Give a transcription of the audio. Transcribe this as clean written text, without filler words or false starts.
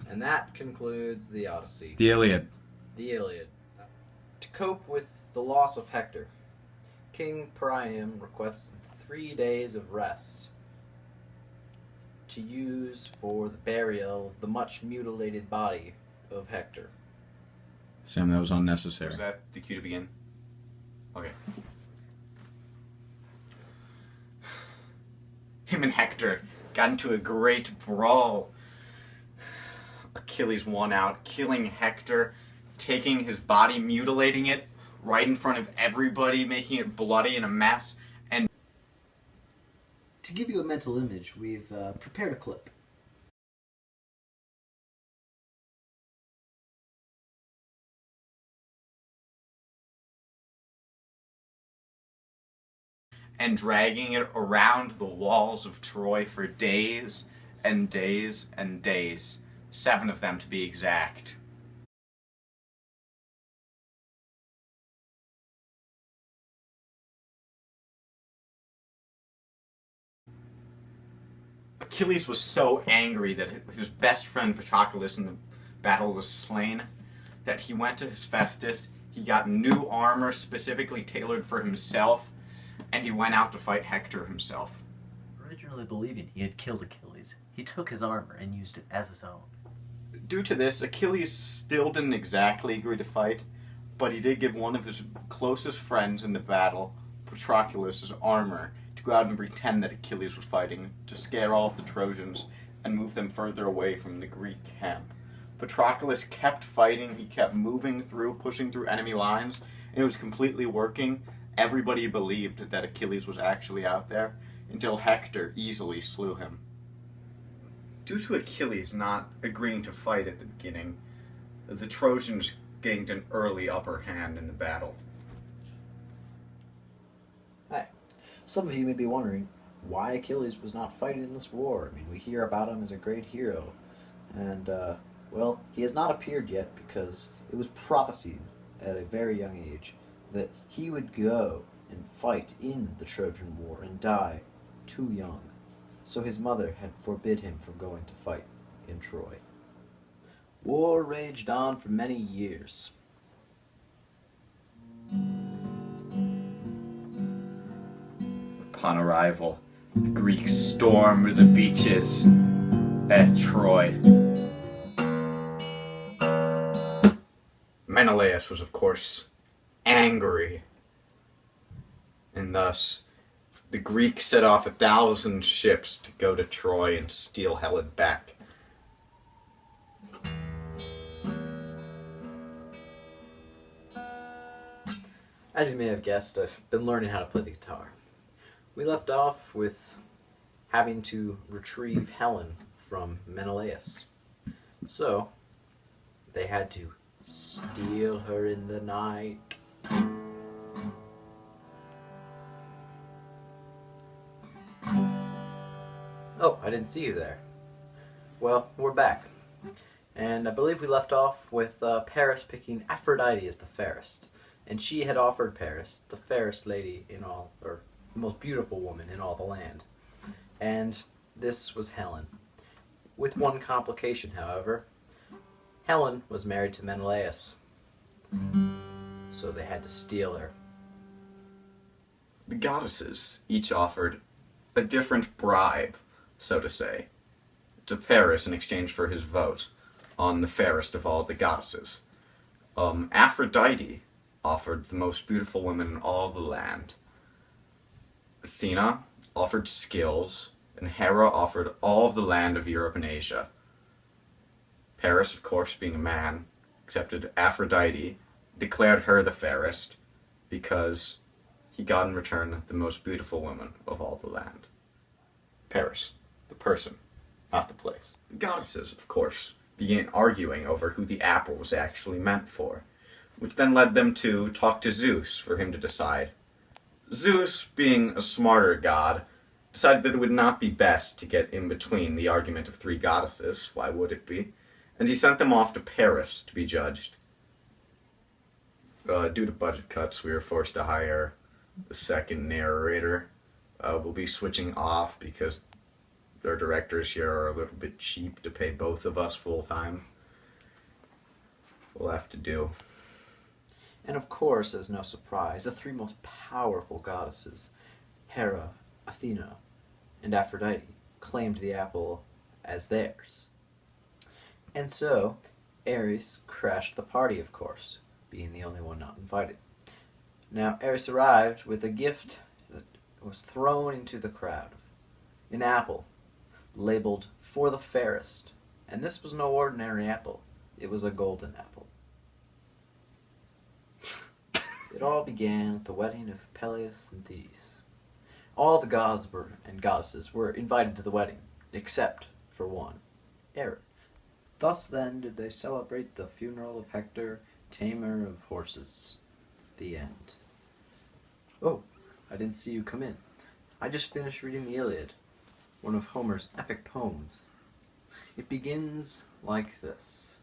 And that concludes the Odyssey. The Iliad. The Iliad. To cope with the loss of Hector, King Priam requested 3 days of rest to use for the burial of the much mutilated body of Hector. Sam, that was unnecessary. Was that the cue to begin? Okay. Him and Hector got into a great brawl. Achilles won out, killing Hector, taking his body, mutilating it right in front of everybody, making it bloody and a mess. And to give you a mental image, we've prepared a clip. and dragging it around the walls of Troy for days and days and days. 7 of them to be exact. Achilles was so angry that his best friend Patroclus in the battle was slain that he went to his Hephaestus, he got new armor specifically tailored for himself, and he went out to fight Hector himself. Originally believing he had killed Achilles, he took his armor and used it as his own. Due to this, Achilles still didn't exactly agree to fight, but he did give one of his closest friends in the battle, Patroclus' armor, to go out and pretend that Achilles was fighting, to scare all of the Trojans and move them further away from the Greek camp. Patroclus kept fighting, he kept moving through, pushing through enemy lines, and it was completely working. Everybody believed that Achilles was actually out there, until Hector easily slew him. Due to Achilles not agreeing to fight at the beginning, the Trojans gained an early upper hand in the battle. Hi. Some of you may be wondering why Achilles was not fighting in this war. I mean, we hear about him as a great hero, and, well, he has not appeared yet because it was prophesied at a very young age that he would go and fight in the Trojan War and die too young. So his mother had forbid him from going to fight in Troy. War raged on for many years. Upon arrival, the Greeks stormed the beaches at Troy. Menelaus was, of course, angry, and thus the Greeks set off 1,000 ships to go to Troy and steal Helen back. As you may have guessed, I've been learning how to play the guitar. We left off with having to retrieve Helen from Menelaus. So, they had to steal her in the night. Oh, I didn't see you there. Well, we're back. And I believe we left off with Paris picking Aphrodite as the fairest. And she had offered Paris, the fairest lady in all, or the most beautiful woman in all the land. And this was Helen. With one complication, however. Helen was married to Menelaus. So they had to steal her. The goddesses each offered a different bribe, so to say, to Paris in exchange for his vote on the fairest of all the goddesses. Aphrodite offered the most beautiful woman in all the land. Athena offered skills, and Hera offered all of the land of Europe and Asia. Paris, of course, being a man, accepted Aphrodite, declared her the fairest, because he got in return the most beautiful woman of all the land. Paris, the person, not the place. The goddesses, of course, began arguing over who the apple was actually meant for, which then led them to talk to Zeus for him to decide. Zeus, being a smarter god, decided that it would not be best to get in between the argument of 3 goddesses, why would it be, and he sent them off to Paris to be judged. Due to budget cuts, we were forced to hire the second narrator. We'll be switching off because Their directors here are a little bit cheap to pay both of us full time. We'll have to do. And of course, as no surprise, the three most powerful goddesses, Hera, Athena, and Aphrodite, claimed the apple as theirs. And so, Ares crashed the party, of course, being the only one not invited. Now, Ares arrived with a gift that was thrown into the crowd. An apple, labeled for the fairest. And this was no ordinary apple. It was a golden apple. It all began with the wedding of Peleus and Thetis. All the gods and goddesses were invited to the wedding, except for one, Ares. Thus then did they celebrate the funeral of Hector, tamer of horses. The end. Oh, I didn't see you come in. I just finished reading the Iliad, one of Homer's epic poems. It begins like this.